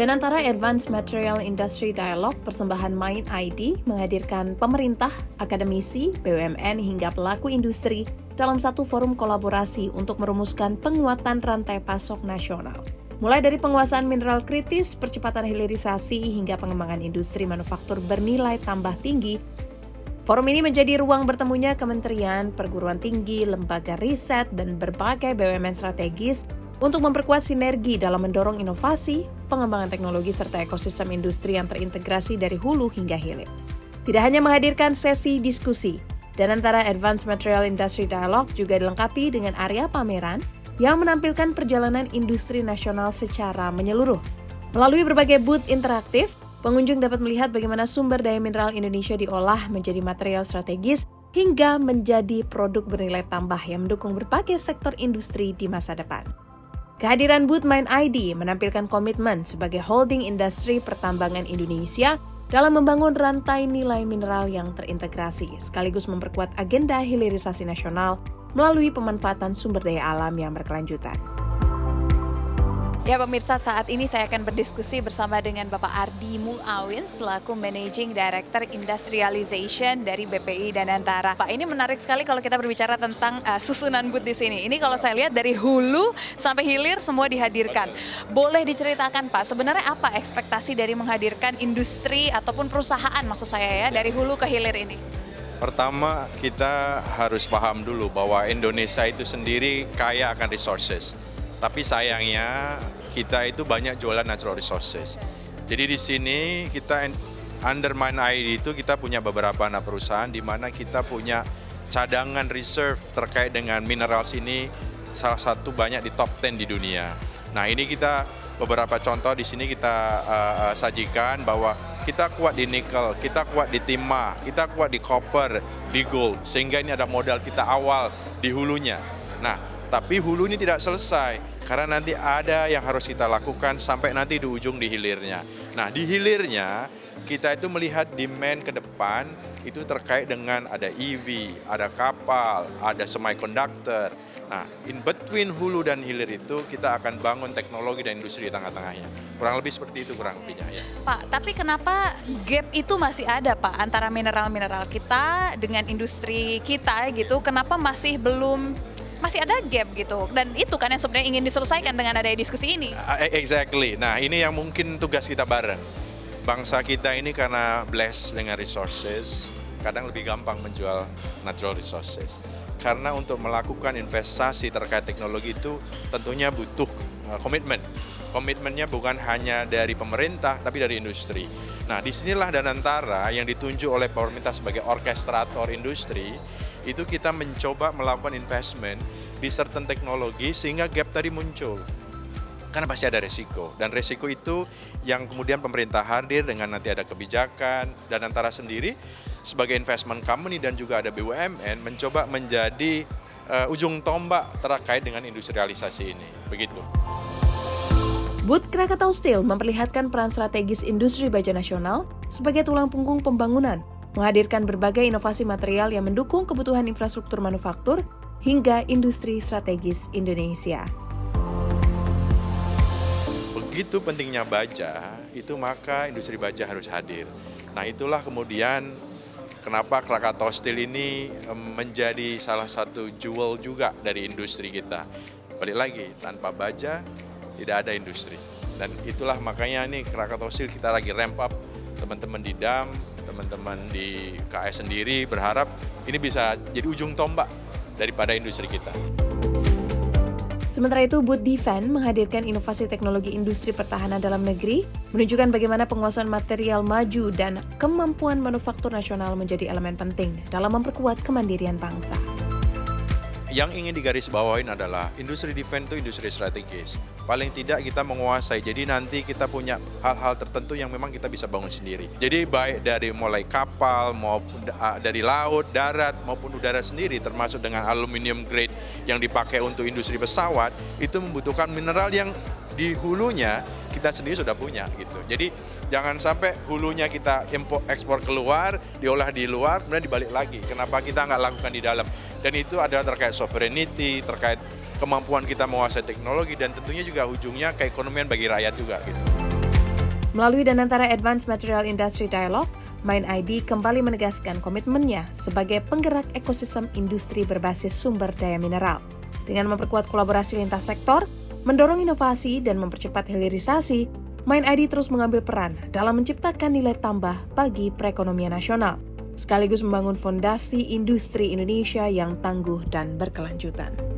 Danantara Advanced Material Industry Dialogue persembahan Mind ID menghadirkan pemerintah, akademisi, BUMN hingga pelaku industri dalam satu forum kolaborasi untuk merumuskan penguatan rantai pasok nasional. Mulai dari penguasaan mineral kritis, percepatan hilirisasi hingga pengembangan industri manufaktur bernilai tambah tinggi, forum ini menjadi ruang bertemunya kementerian, perguruan tinggi, lembaga riset, dan berbagai BUMN strategis untuk memperkuat sinergi dalam mendorong inovasi, pengembangan teknologi, serta ekosistem industri yang terintegrasi dari hulu hingga hilir. Tidak hanya menghadirkan sesi diskusi, Danantara Advanced Material Industry Dialogue juga dilengkapi dengan area pameran yang menampilkan perjalanan industri nasional secara menyeluruh. Melalui berbagai booth interaktif, pengunjung dapat melihat bagaimana sumber daya mineral Indonesia diolah menjadi material strategis hingga menjadi produk bernilai tambah yang mendukung berbagai sektor industri di masa depan. Kehadiran booth Mind ID menampilkan komitmen sebagai holding industri pertambangan Indonesia dalam membangun rantai nilai mineral yang terintegrasi, sekaligus memperkuat agenda hilirisasi nasional melalui pemanfaatan sumber daya alam yang berkelanjutan. Ya pemirsa, saat ini saya akan berdiskusi bersama dengan Bapak Ardi Mulawin selaku Managing Director Industrialization dari BPI Danantara. Pak, ini menarik sekali kalau kita berbicara tentang susunan booth di sini. Ini kalau saya lihat dari hulu sampai hilir semua dihadirkan. Boleh diceritakan Pak, sebenarnya apa ekspektasi dari menghadirkan industri ataupun perusahaan maksud saya ya dari hulu ke hilir ini? Pertama, kita harus paham dulu bahwa Indonesia itu sendiri kaya akan resources. Tapi sayangnya kita itu banyak jualan natural resources. Jadi di sini kita under Mind ID itu kita punya beberapa anak perusahaan di mana kita punya cadangan reserve terkait dengan minerals ini salah satu banyak di top 10 di dunia. Nah ini kita beberapa contoh di sini kita sajikan bahwa kita kuat di nikel, kita kuat di timah, kita kuat di copper, di gold. Sehingga ini ada modal kita awal di hulunya. Nah, tapi hulu ini tidak selesai, karena nanti ada yang harus kita lakukan sampai nanti di ujung di hilirnya. Nah, di hilirnya kita itu melihat demand ke depan itu terkait dengan ada EV, ada kapal, ada semiconductor. Nah, in between hulu dan hilir itu kita akan bangun teknologi dan industri di tengah-tengahnya. Kurang lebih seperti itu kurang lebihnya ya. Pak, tapi kenapa gap itu masih ada Pak antara mineral-mineral kita dengan industri kita gitu? Kenapa masih ada gap gitu, dan itu kan yang sebenarnya ingin diselesaikan dengan adanya diskusi ini. Exactly. Nah ini yang mungkin tugas kita bareng. Bangsa kita ini karena blessed dengan resources, kadang lebih gampang menjual natural resources. Karena untuk melakukan investasi terkait teknologi itu tentunya butuh komitmen. Komitmennya bukan hanya dari pemerintah, tapi dari industri. Nah disinilah Danantara yang ditunjuk oleh pemerintah sebagai orkestrator industri, itu kita mencoba melakukan investment di certain teknologi sehingga gap tadi muncul. Karena pasti ada resiko, dan resiko itu yang kemudian pemerintah hadir dengan nanti ada kebijakan, dan antara sendiri sebagai investment company dan juga ada BUMN mencoba menjadi ujung tombak terkait dengan industrialisasi ini. Begitu. Booth Krakatau Steel memperlihatkan peran strategis industri baja nasional sebagai tulang punggung pembangunan, menghadirkan berbagai inovasi material yang mendukung kebutuhan infrastruktur manufaktur hingga industri strategis Indonesia. Begitu pentingnya baja, itu maka industri baja harus hadir. Nah itulah kemudian kenapa Krakatau Steel ini menjadi salah satu jewel juga dari industri kita. Balik lagi, tanpa baja tidak ada industri. Dan itulah makanya nih Krakatau Steel kita lagi ramp up, teman-teman di DAM, teman-teman di KS sendiri berharap ini bisa jadi ujung tombak daripada industri kita. Sementara itu, booth Defense menghadirkan inovasi teknologi industri pertahanan dalam negeri, menunjukkan bagaimana penguasaan material maju dan kemampuan manufaktur nasional menjadi elemen penting dalam memperkuat kemandirian bangsa. Yang ingin digarisbawahin adalah industri defense itu industri strategis. Paling tidak kita menguasai, jadi nanti kita punya hal-hal tertentu yang memang kita bisa bangun sendiri. Jadi baik dari mulai kapal, maupun dari laut, darat, maupun udara sendiri, termasuk dengan aluminium grade yang dipakai untuk industri pesawat, itu membutuhkan mineral yang di hulunya kita sendiri sudah punya gitu. Jadi jangan sampai hulunya kita ekspor keluar, diolah di luar, kemudian dibalik lagi. Kenapa kita nggak lakukan di dalam? Dan itu adalah terkait sovereignty, terkait kemampuan kita menguasai teknologi, dan tentunya juga ujungnya keekonomian bagi rakyat juga gitu. Melalui Danantara Advanced Material Industry Dialogue, Mind ID kembali menegaskan komitmennya sebagai penggerak ekosistem industri berbasis sumber daya mineral. Dengan memperkuat kolaborasi lintas sektor, mendorong inovasi, dan mempercepat hilirisasi, Mind ID terus mengambil peran dalam menciptakan nilai tambah bagi perekonomian nasional, sekaligus membangun fondasi industri Indonesia yang tangguh dan berkelanjutan.